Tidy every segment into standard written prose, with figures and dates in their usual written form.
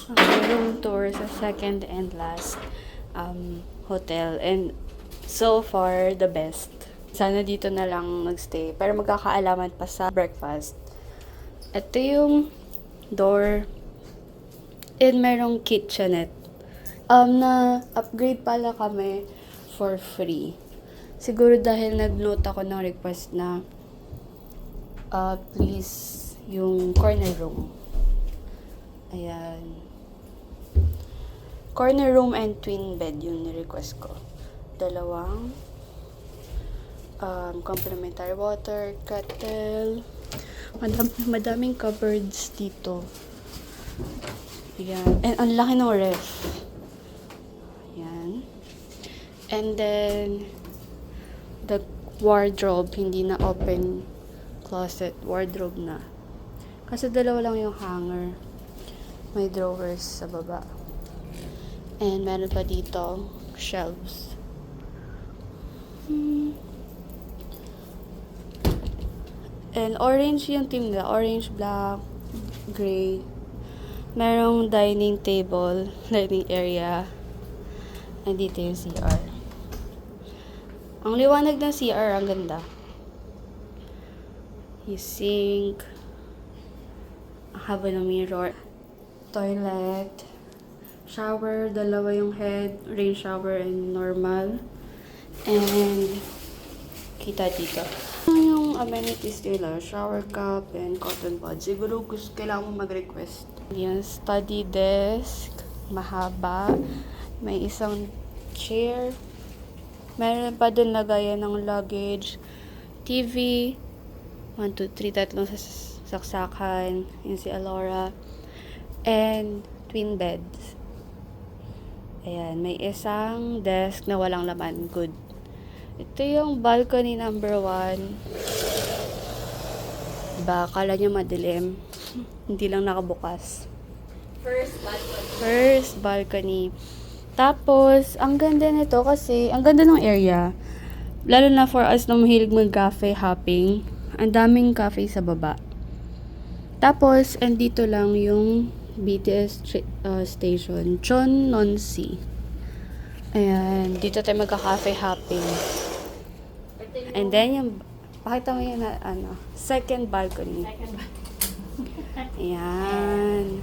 Room tour sa second and last hotel. And so far, the best. Sana dito na lang magstay. Pero magkakaalaman pa sa breakfast. Ito yung door. And merong kitchenette. Na-upgrade pala kami for free. Siguro dahil nag-note ako ng request na please, yung corner room. Ayan. Corner room and twin bed yung ni-request ko. Dalawang complimentary water, kettle. Madaming cupboards dito. Ayan. And ang laki ng ref. Ayan. And then, the wardrobe, hindi na open closet. Wardrobe na. Kasi dalawa lang yung hanger. May drawers sa baba. And meron pa dito, shelves. And orange yung team nila. Orange, black, gray. Merong dining table, dining area. And dito yung CR. Ang liwanag ng CR, ang ganda. Yung sink. Ang haba ng mirror. Toilet. Shower, dalawa yung head, rain shower and normal. And kita dito. Yung amenities nila, shower cup and cotton bud. Siguro kailangan mo mag-request. Yan, study desk, mahaba. May isang chair. Meron pa dun lagayan ng luggage. TV. 1, 2, 3, tatlong saksakan. Yung si Alora. And twin beds. Ayan, may isang desk na walang laman. Good. Ito yung balcony number 1. Diba, akala nyo madilim. Hindi lang nakabukas. First balcony. Tapos, ang ganda nito kasi, ang ganda ng area. Lalo na for us na mahilig mag-cafe hopping. Ang daming cafe sa baba. Tapos, andito lang yung BTS station, Cheonnonsi. Ayan, dito tayo magka-cafe hopping. And then yung, pakita mo yun na, second balcony. Ayan.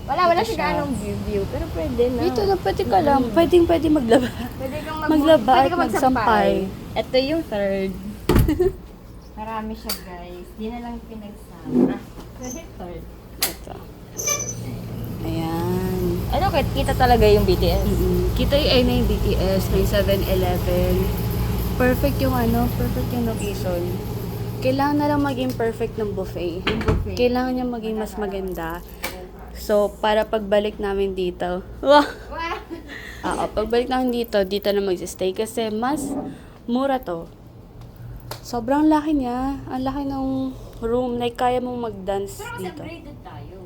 Wala siya ganong view, pero pwede na. Dito na, pwede ka lang. Pwede maglaba. Pwede kang Maglaba pwede at kang magsampay. Ito yung third. Marami siya, guys. Di na lang pinagsama. Pwede third. Ito. Ayan. Ano, kita talaga yung BTS. Kita yung na yung BTS, may 7-Eleven. Perfect yung location. Kailangan na lang maging perfect ng buffet. Kailangan niya maging mas maganda. So, para pagbalik namin dito, pagbalik namin dito na mag-stay kasi mas mura to. Sobrang laki niya. Ang laki ng room. Like, kaya mong mag-dance dito. Upgraded tayo.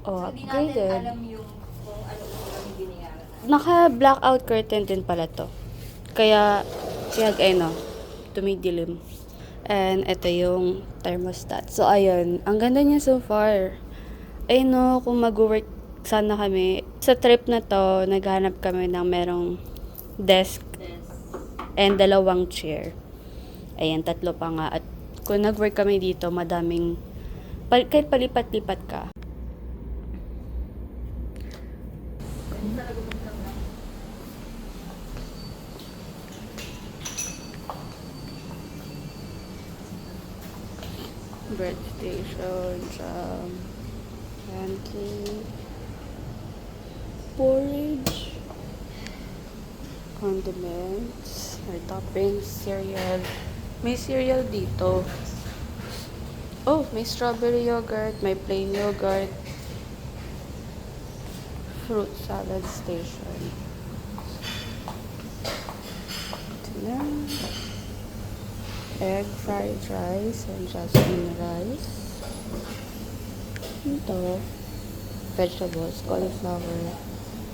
Oh, Hindi upgraded. natin alam yung kung ano yung binayaran. Naka-blackout curtain din pala to. Kaya tumidilim. And ito yung thermostat. So, ayun. Ang ganda niya so far. Ayun no, kung mag-work sana kami. Sa trip na to, naghanap kami ng merong desk and 2 chair. Ayan, 3 pa nga. At kung nag-work kami dito, madaming, kahit palipat-lipat ka. Bread station, pancake, porridge, condiments, or toppings, cereal. May cereal dito. Oh, may strawberry yogurt, may plain yogurt. Fruit salad station. Ito na. Egg fried rice and jasmine rice. Ito. Vegetables, cauliflower,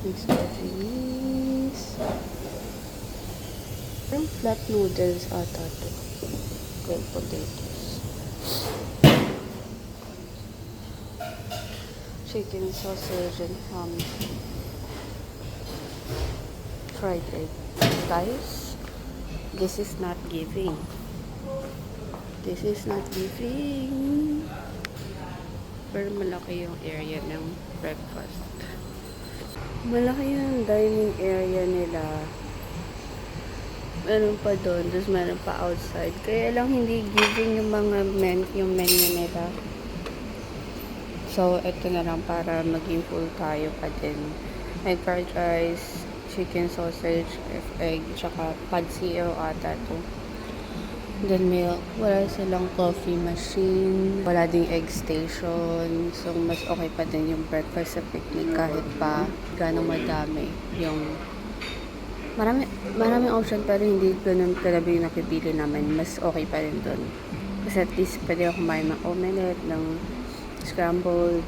mixed veggies. Yung flat noodles ata to. Grilled potatoes. chicken sausage and ham. Fried egg. Guys, this is not giving. This is not giving. Pero malaki yung area ng breakfast. Malaki yung dining area nila. Meron pa doon, tapos meron pa outside. Kaya lang hindi giving yung mga yung menu nila. So, ito na lang para maging full tayo pa din. May fried rice, chicken sausage, egg, tsaka pad CEO ata to. Then milk. Wala silang coffee machine. Wala ding egg station. So, mas okay pa din yung breakfast sa picnic kahit pa ganong madami. Yung maraming option pero hindi ganun kalabi yung nakipili namin. Mas okay pa rin dun. Kasi at least pwede ako kumain ng omelette, ng scrambled.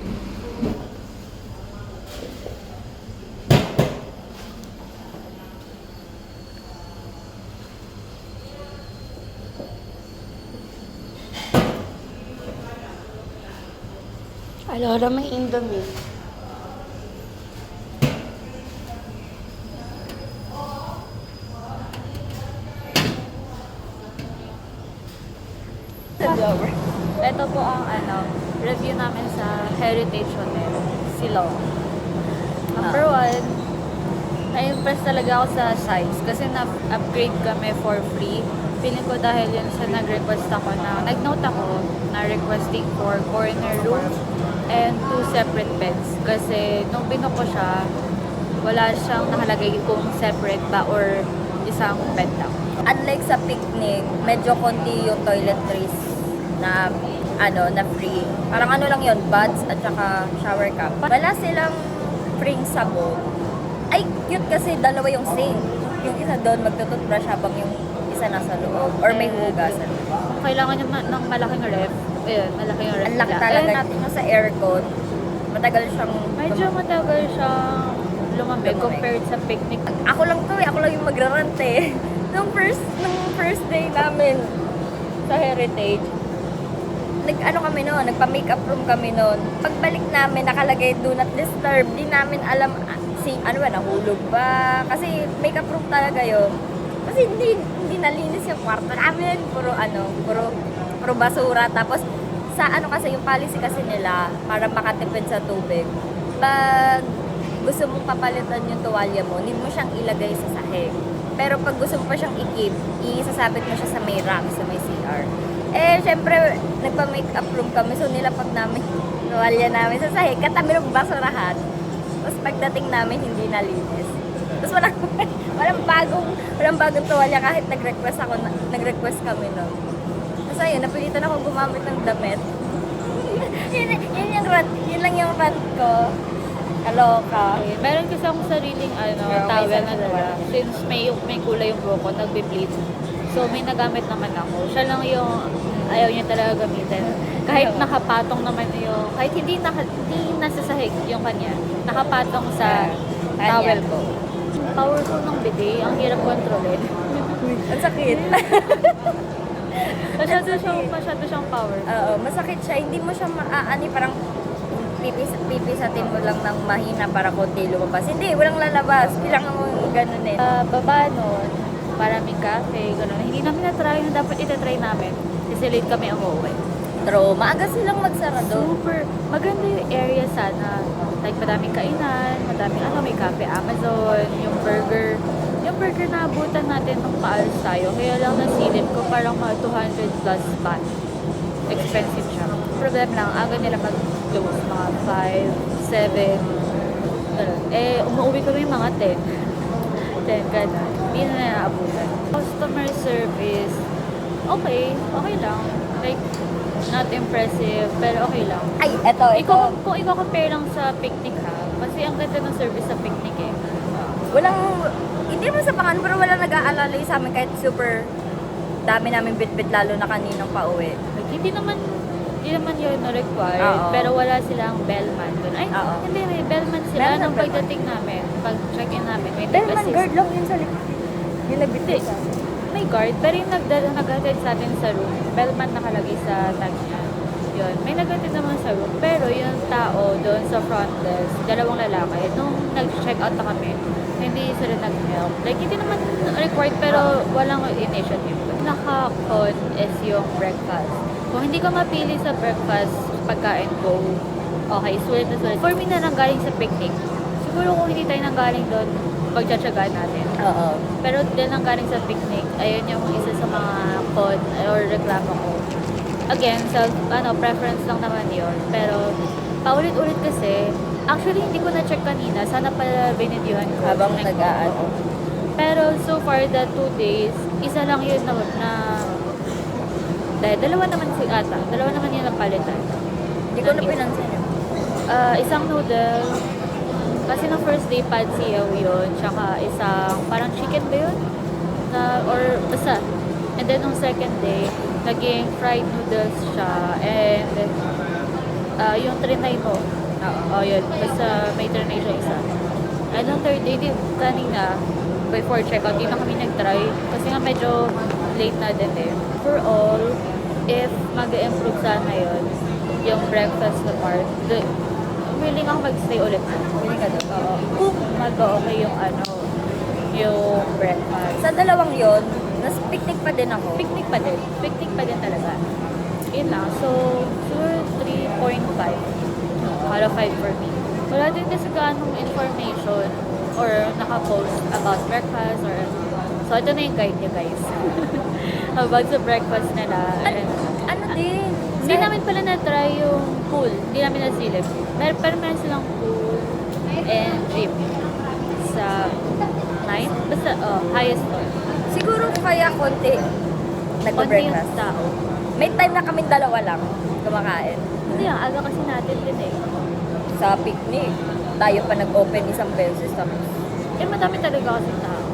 Alora, may Indomie. Ito po ang review namin sa Heritage Hotel, Silong. Number one, na-impress talaga ako sa size kasi na-upgrade kami for free. Feeling ko dahil yun sa nag-request ako nag-note ako na requesting for corner room and 2 separate beds. Kasi nung binook ko siya, wala siyang nakalagay kung separate ba or isang bed lang. Unlike sa picnic, medyo konti yung toiletries na na free. Parang lang yon, buds at saka shower cap. Wala silang free sabon. Ay, cute kasi dalawa yung sink. Yung isa doon magtututbrush habang yung isa nasa loob or may hugasan. Kailangan niya ng malaking ref. Ayun, malaking ref. Ang laki talaga natin sa aircon. Matagal siyang Medyo matagal siyang lumamig compared sa picnic. Ako lang yung magrarant eh. Nung first day namin sa Heritage, nagpa-makeup room kami noon. Pagbalik namin, nakalagay do not disturb. Di namin alam nahulog ba? Kasi makeup room talaga yun. Kasi hindi nalinis yung kwarto namin. Puro basura. Tapos, kasi yung policy kasi nila, para makatipid sa tubig. Pag gusto mong papalitan yung tuwalya mo, need mo siyang ilagay sa sahig. Pero pag gusto mo pa siyang i-keep, isasabit mo siya sa may rack, sa may CR. Syempre, nagpa-makeup room kami, so nilapag namin tuwalya namin sa sahig, katabi ng basurahan. Tapos pagdating namin, hindi nalinis. Tapos walang bagong tuwalya kahit nag-request kami noon. Tapos ayun, napilitan ako gumamit ng damit. yun lang yung rant ko. Kaloka. Okay. Meron kasi akong sariling towel na dala. Since may kulay yung buhok ko, nagbe-bleed. So, may nagamit naman ako. Siya lang yung ayaw niya talaga gamitin. Kahit nakapatong naman kahit hindi nasa sahig yung kanya, nakapatong sa towel ko. Powerful ng bidet, ang hirap kontrolin. Ang sakit. masyado siyang power. Oo, masakit siya. Hindi mo siya parang pipisatin mo lang ng mahina para konti lumabas. Hindi, walang lalabas. Kailangan mo ganun eh. Baba nun, maraming cafe, gano'n. Hindi namin na-try na dapat itatry namin. Kasi late kami ang uuwi. Pero maaga silang magsara doon. Super, maganda yung area sana. Like, madaming kainan, may cafe, Amazon, yung burger na abutan natin nung paalis tayo. Kaya lang nasilip ko parang mga 200 plus baht. Expensive siya. Problem lang, aga nila mag-close, mga 5, 7, gano'n. Umuwi kami mga 10. 10, gano'n. Hindi na naabutan. Customer service, okay lang. Like, not impressive, pero okay lang. Ay, eto. Kung i-compare lang sa picnic ha, kasi ang ganda ng service sa picnic eh. Hindi mo sa pangan, pero wala nag-aalalay sa amin kahit super dami namin bit-bit lalo na kaninang pauwi. Like, hindi naman yun na-required, Oo. pero wala silang bellman dun. Ay, Oo. hindi, may bellman sila Meron nung ng pagdating namin, pag check-in namin, may Bellman nag-assist. guard lang yun sa likod. Yung nagbit sa May guard, pero yung naghatid sa atin sa room, bellman nakalagay sa tag niya. yun, may nag-attend naman sa room. Pero yung tao doon sa front desk, dalawang lalaki, nung nag-check out na kami, hindi sila nag-help. Like, hindi naman required, pero walang initiative. Naka-con is yung breakfast. Kung hindi ka mapili sa breakfast, pagkain go, okay, sulit na sulit. For me na nanggaling sa picnic. Siguro kung hindi tayo nanggaling doon, pagtsatsagaan natin. Oo. Pero dahil nanggaling sa picnic, ayun yung isa sa mga con or reklamo ko. Again, preference lang naman yun. Pero, paulit-ulit kasi, actually, hindi ko na-check kanina. Sana pala binidyuhan ko. Habang Check ko. nag-aano. Pero, so far, the 2 days, isa lang yun na dahil dalawa naman yun ang palitan. Hindi ko na pinansin yun. Isang noodle, kasi nung first day, pad siyaw yun. Tsaka isang, parang chicken ba yun? Or basta. And then, nung second day, naging fried noodles siya. And, yung trinay mo. Oo, yun. Basta may trinay siya isa. And nung third day, kanina, before checkout, di na kami nag-try. Kasi nga medyo late na din eh. For all, if mag-improve sana yun, yung breakfast na part, willing ako mag-stay ulit. Willing ka doon? Oo. Kung mag-okay yung breakfast. Sa dalawang yon, nas picnic pa din ako. Picnic pa din. Picnic pa din talaga. Yun lang. So, sure 3.5 out of 5 for me. Wala din kasi gaanong information or naka-post about breakfast or so, ito na yung guide niya, guys. About sa breakfast nila. And, Ano din? hindi namin pala na-try yung pool. Hindi namin nasilip. Pero meron silang pool and gym sa 9? Basta, highest floor. Siguro kaya konti Konti yung nag-breakfast. tao. May time na kaming dalawa lang kumakain. Hindi, ang aga kasi natin din eh. Sa picnic, tayo pa nag-open isang beses. Tapos, Madami talaga kasi tao.